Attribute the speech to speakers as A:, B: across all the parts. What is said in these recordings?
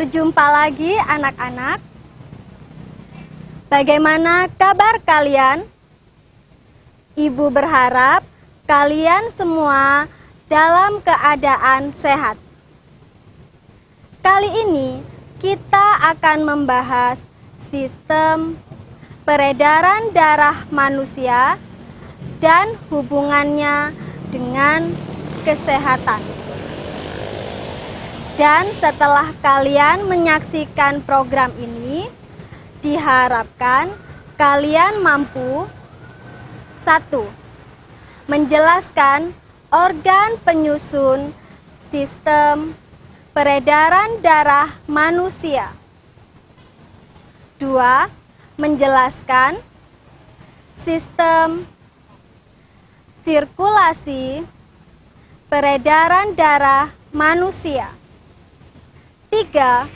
A: berjumpa lagi anak-anak. Bagaimana kabar kalian? Ibu berharap kalian semua dalam keadaan sehat. Kali ini kita akan membahas sistem peredaran darah manusia dan hubungannya dengan kesehatan. Dan setelah kalian menyaksikan program ini, diharapkan kalian mampu 1. Menjelaskan organ penyusun sistem peredaran darah manusia. 2. Menjelaskan sistem sirkulasi peredaran darah manusia. 3.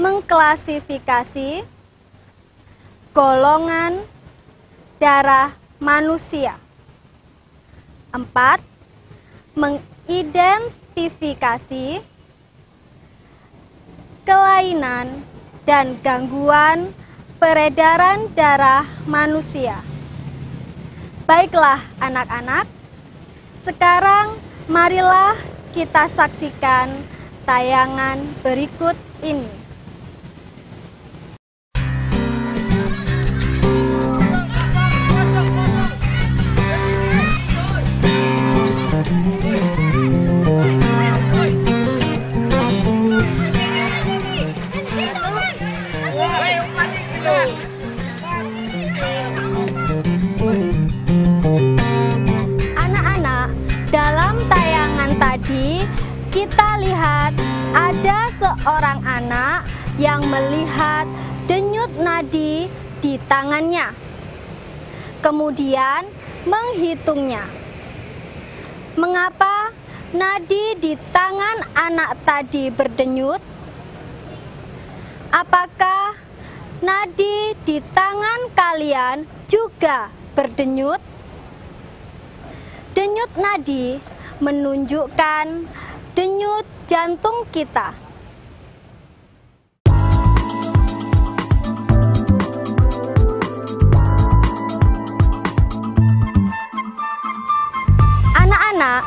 A: Mengklasifikasi golongan darah manusia. 4. Mengidentifikasi kelainan dan gangguan peredaran darah manusia. Baiklah anak-anak, sekarang marilah kita saksikan tayangan berikut ini. Anak-anak, dalam tayangan tadi kita lihat ada seorang anak yang melihat denyut nadi di tangannya, kemudian menghitungnya. Mengapa nadi di tangan anak tadi berdenyut? Apakah nadi di tangan kalian juga berdenyut? Denyut nadi menunjukkan denyut jantung kita. Anak-anak,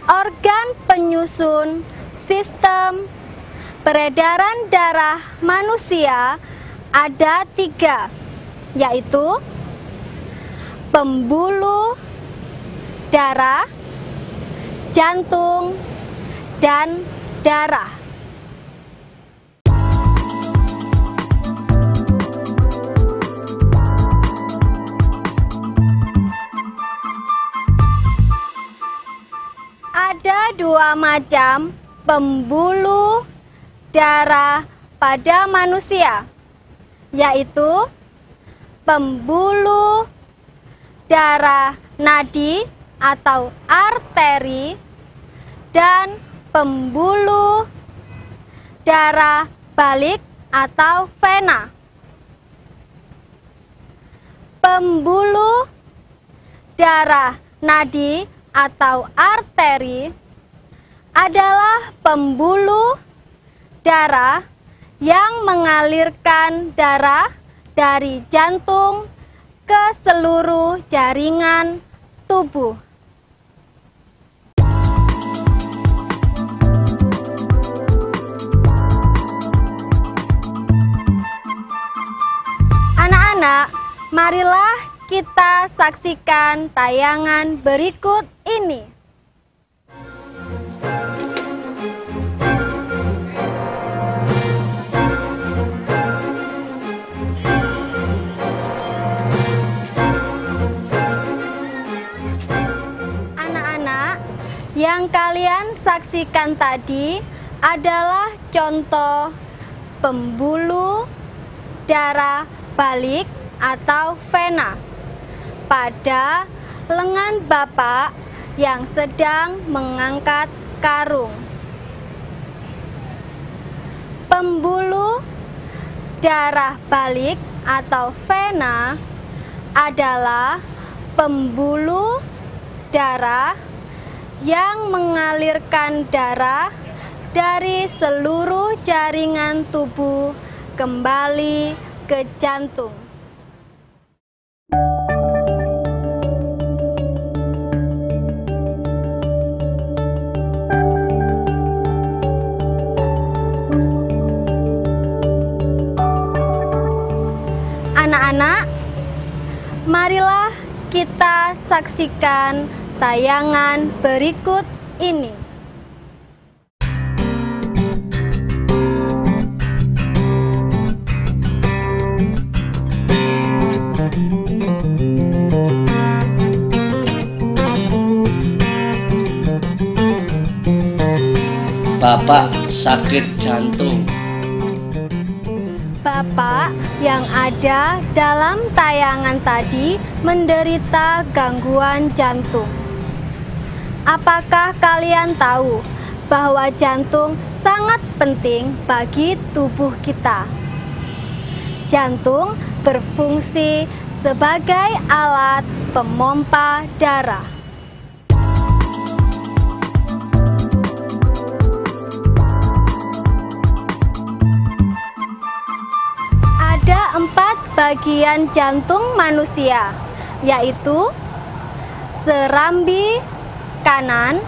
A: organ penyusun sistem peredaran darah manusia ada 3, yaitu pembuluh darah, jantung, dan darah. Ada 2 macam pembuluh darah pada manusia, yaitu pembuluh darah nadi atau arteri dan pembuluh darah balik atau vena. Pembuluh darah nadi atau arteri adalah pembuluh darah yang mengalirkan darah dari jantung ke seluruh jaringan tubuh. Anak-anak, marilah kita saksikan tayangan berikut ini. Anak-anak, yang kalian saksikan tadi adalah contoh pembuluh darah balik atau vena pada lengan Bapak yang sedang mengangkat karung. Pembuluh darah balik atau vena adalah pembuluh darah yang mengalirkan darah dari seluruh jaringan tubuh kembali ke jantung. Anak-anak, marilah kita saksikan tayangan berikut ini.
B: Bapak sakit jantung.
A: Bapak yang ada dalam tayangan tadi menderita gangguan jantung. Apakah kalian tahu bahwa jantung sangat penting bagi tubuh kita? Jantung berfungsi sebagai alat pemompa darah. Ada 4 bagian jantung manusia, yaitu serambi kanan,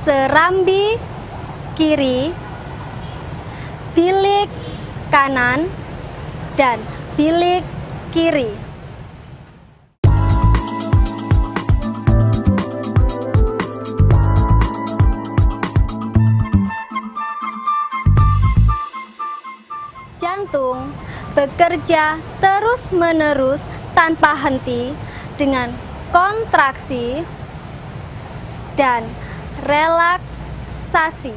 A: serambi kiri, bilik kanan, dan bilik kiri. Jantung bekerja terus-menerus tanpa henti dengan kontraksi dan relaksasi.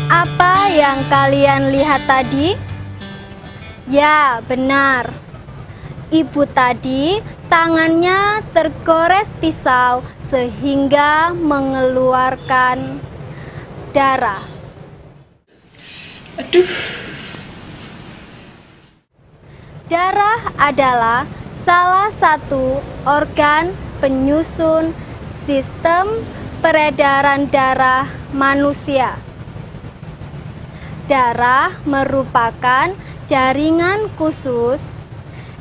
A: Apa yang kalian lihat tadi? Ya, benar. Ibu tadi tangannya tergores pisau sehingga mengeluarkan darah.
C: Aduh.
A: Darah adalah salah satu organ penyusun sistem peredaran darah manusia. Darah merupakan jaringan khusus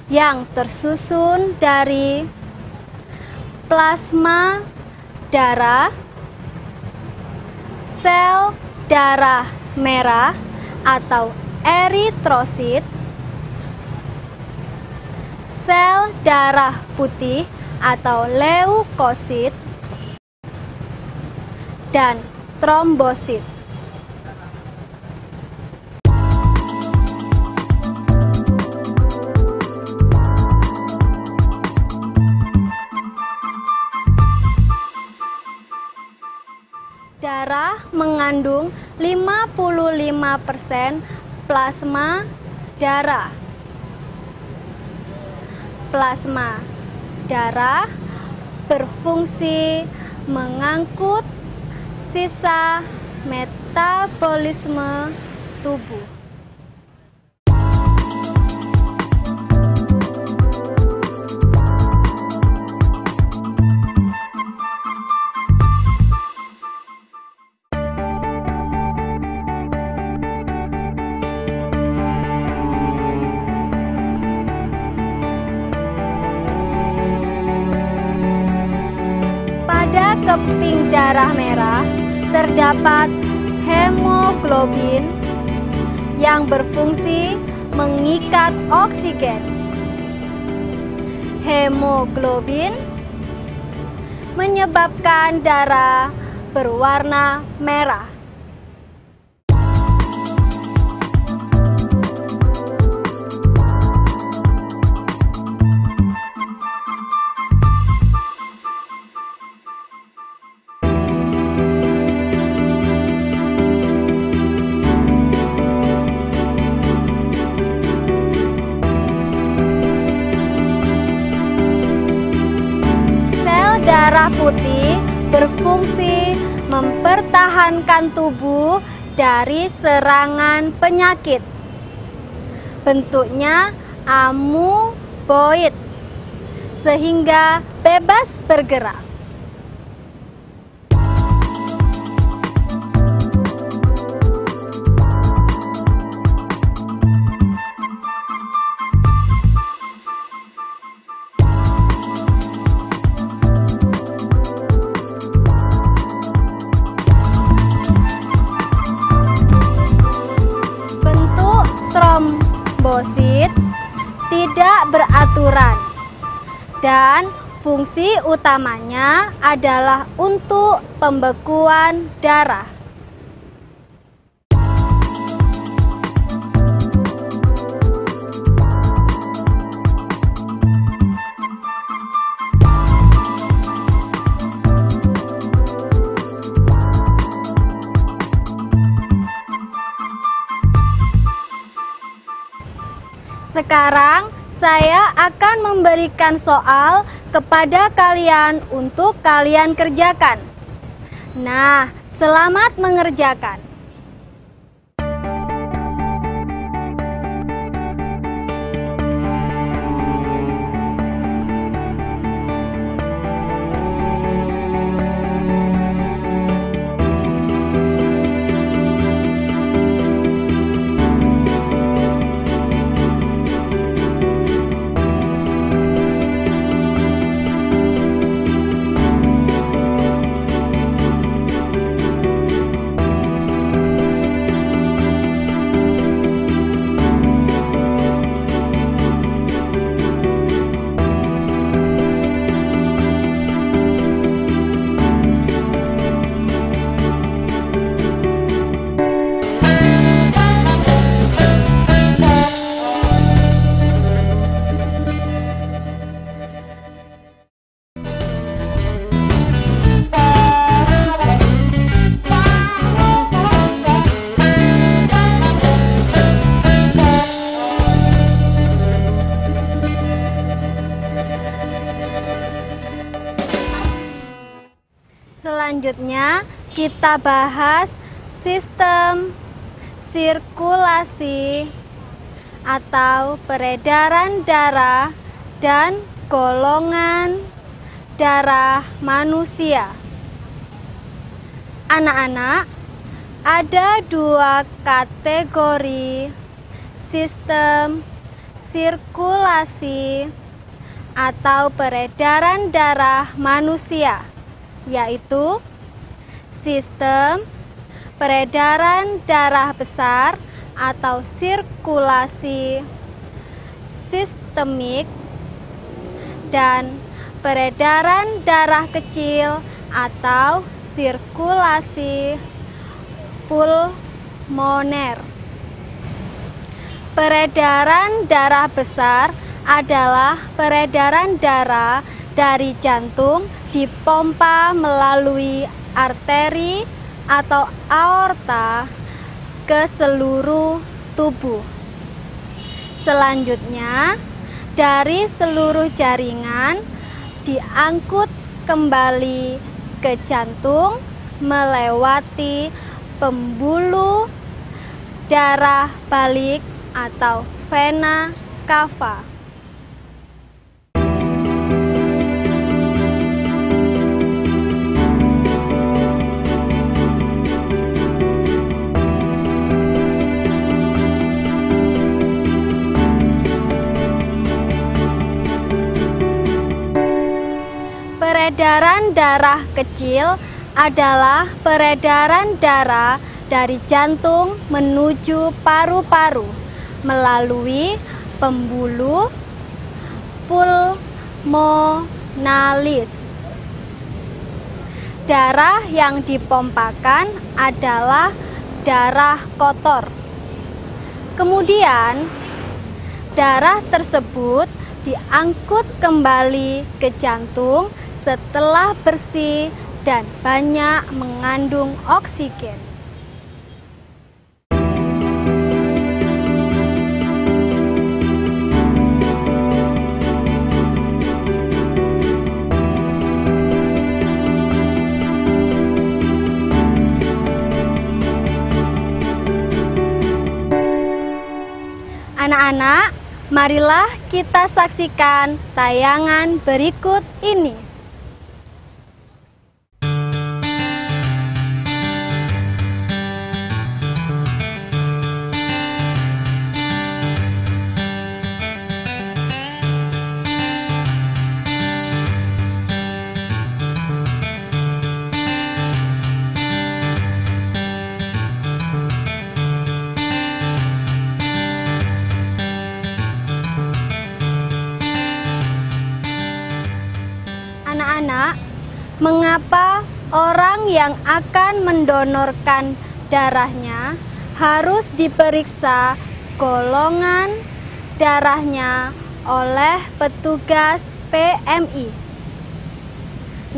A: yang tersusun dari plasma darah, sel darah merah atau eritrosit, sel darah putih atau leukosit, dan trombosit. Darah mengandung 55% plasma darah. Plasma darah berfungsi mengangkut sisa metabolisme tubuh. Pada keping darah merah terdapat hemoglobin yang berfungsi mengikat oksigen. Hemoglobin menyebabkan darah berwarna merah. darah putih berfungsi mempertahankan tubuh dari serangan penyakit. Bentuknya amuboid, sehingga bebas bergerak. Trombosit tidak beraturan dan fungsi utamanya adalah untuk pembekuan darah. Sekarang saya akan memberikan soal kepada kalian untuk kalian kerjakan. Nah, selamat mengerjakan. Selanjutnya kita bahas sistem sirkulasi atau peredaran darah dan golongan darah manusia. Anak-anak, ada dua kategori sistem sirkulasi atau peredaran darah manusia, yaitu sistem peredaran darah besar atau sirkulasi sistemik dan peredaran darah kecil atau sirkulasi pulmoner. Peredaran darah besar adalah peredaran darah dari jantung dipompa melalui arteri atau aorta ke seluruh tubuh. Selanjutnya, dari seluruh jaringan diangkut kembali ke jantung melewati pembuluh darah balik atau vena cava. Peredaran darah kecil adalah peredaran darah dari jantung menuju paru-paru melalui pembuluh pulmonalis. Darah yang dipompakan adalah darah kotor. Kemudian, darah tersebut diangkut kembali ke jantung setelah bersih dan banyak mengandung oksigen. Anak-anak, marilah kita saksikan tayangan berikut ini. Anak-anak, mengapa orang yang akan mendonorkan darahnya harus diperiksa golongan darahnya oleh petugas PMI?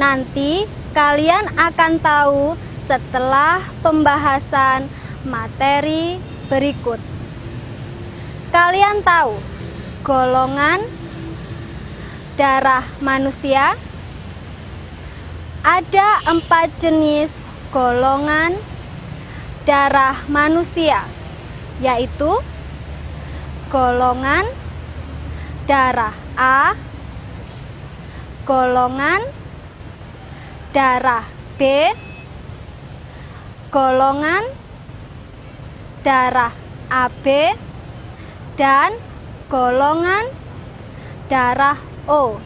A: Nanti kalian akan tahu setelah pembahasan materi berikut. Kalian tahu golongan darah manusia? Ada 4 jenis golongan darah manusia, yaitu golongan darah A, golongan darah B, golongan darah AB, dan golongan darah O.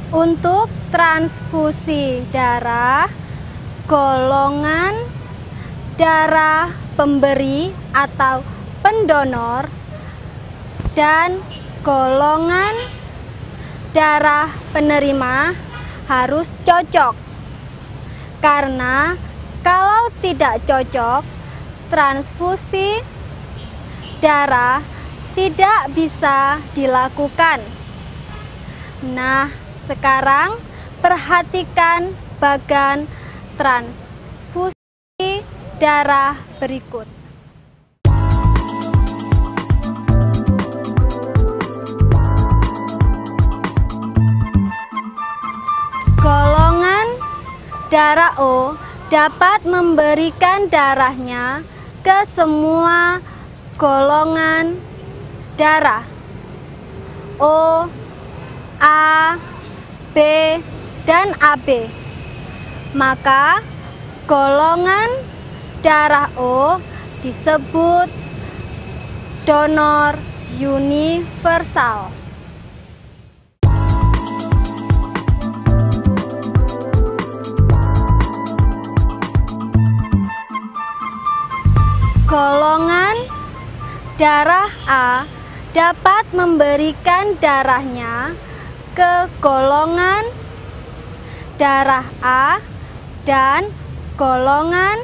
A: Untuk transfusi darah, golongan darah pemberi atau pendonor dan golongan darah penerima harus cocok. Karena kalau tidak cocok, transfusi darah tidak bisa dilakukan. Nah, sekarang perhatikan bagan transfusi darah berikut. Golongan darah O dapat memberikan darahnya ke semua golongan darah O, A, B, dan AB. Maka golongan darah O disebut donor universal. Golongan darah A dapat memberikan darahnya ke golongan darah A dan golongan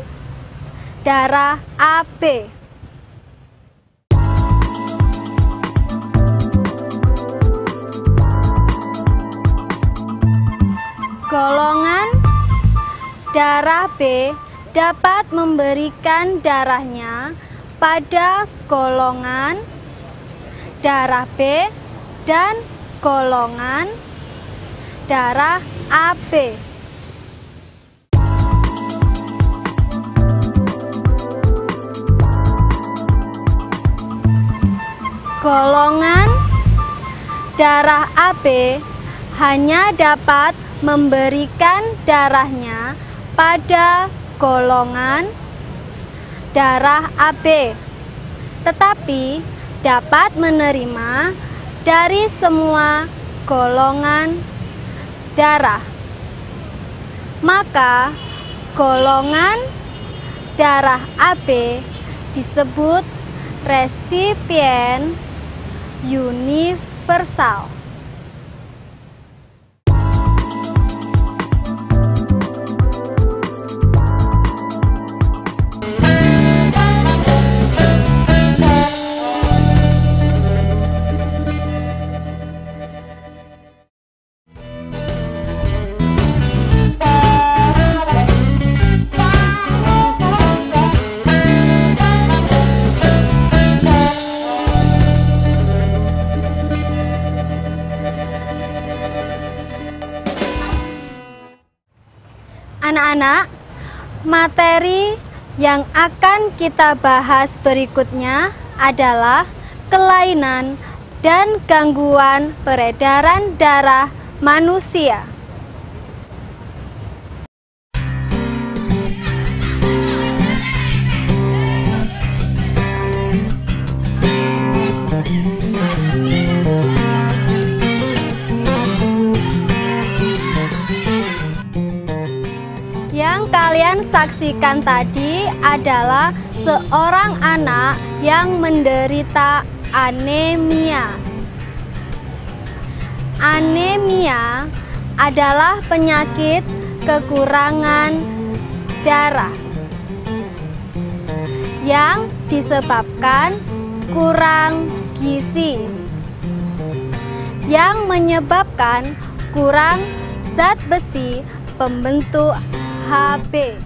A: darah AB. Golongan darah B dapat memberikan darahnya pada golongan darah B dan golongan darah AB. Golongan darah AB hanya dapat memberikan darahnya pada golongan darah AB, tetapi dapat menerima dari semua golongan darah. Maka golongan darah AB disebut resipien universal. Anak-anak, materi yang akan kita bahas berikutnya adalah kelainan dan gangguan peredaran darah manusia. Yang kalian saksikan tadi adalah seorang anak yang menderita anemia. Anemia adalah penyakit kekurangan darah yang disebabkan kurang gizi, yang menyebabkan kurang zat besi pembentuk Hb.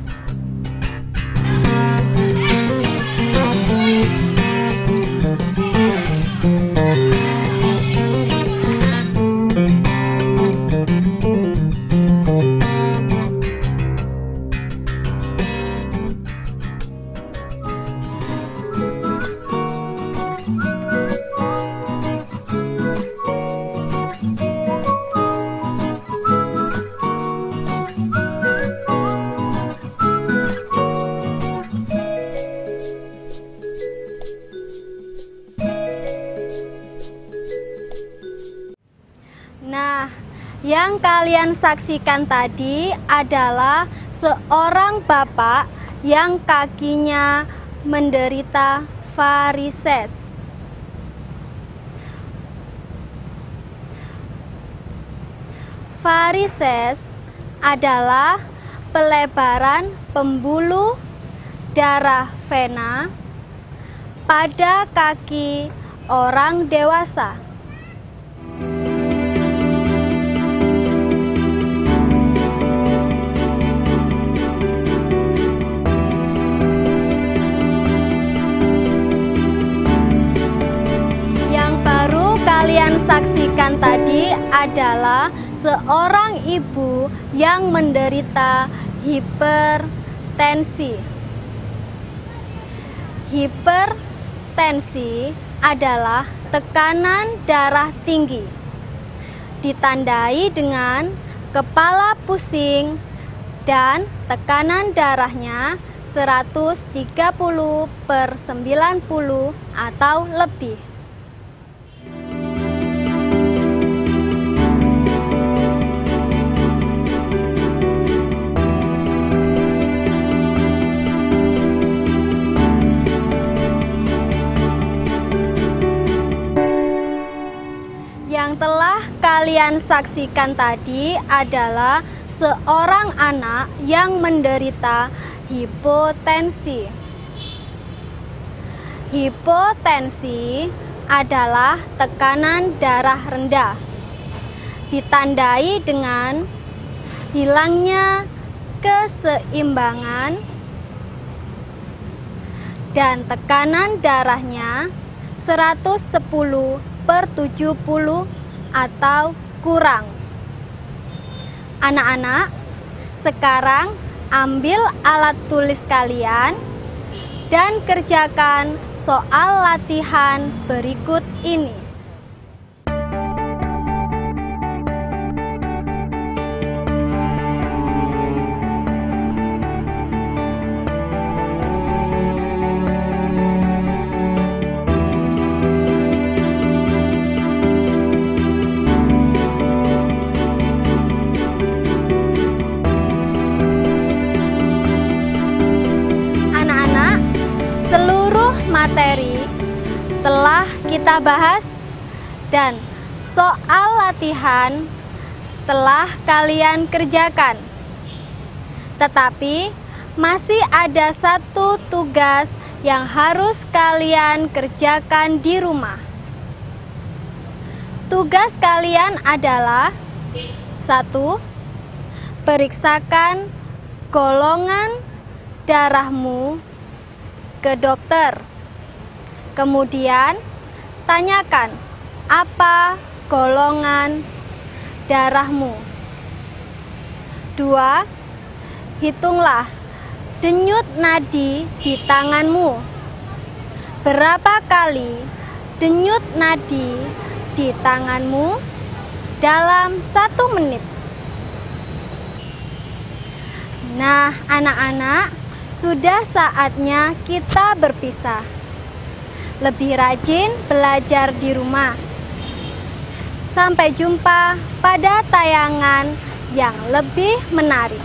A: Nah, yang kalian saksikan tadi adalah seorang bapak yang kakinya menderita varises. Varises adalah pelebaran pembuluh darah vena pada kaki orang dewasa. Kalian saksikan tadi adalah seorang ibu yang menderita hipertensi. Hipertensi adalah tekanan darah tinggi, ditandai dengan kepala pusing dan tekanan darahnya 130/90 atau lebih. Yang telah kalian saksikan tadi adalah seorang anak yang menderita hipotensi. Hipotensi adalah tekanan darah rendah, ditandai dengan hilangnya keseimbangan dan tekanan darahnya 110/70 atau kurang. Anak-anak, sekarang ambil alat tulis kalian dan kerjakan soal latihan berikut ini. Materi telah kita bahas dan soal latihan telah kalian kerjakan. Tetapi masih ada satu tugas yang harus kalian kerjakan di rumah. Tugas kalian adalah 1. Periksakan golongan darahmu ke dokter. Kemudian tanyakan apa golongan darahmu. 2. Hitunglah denyut nadi di tanganmu. Berapa kali denyut nadi di tanganmu dalam 1 menit? Nah, anak-anak, sudah saatnya kita berpisah. Lebih rajin belajar di rumah. Sampai jumpa pada tayangan yang lebih menarik.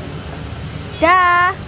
A: Dah.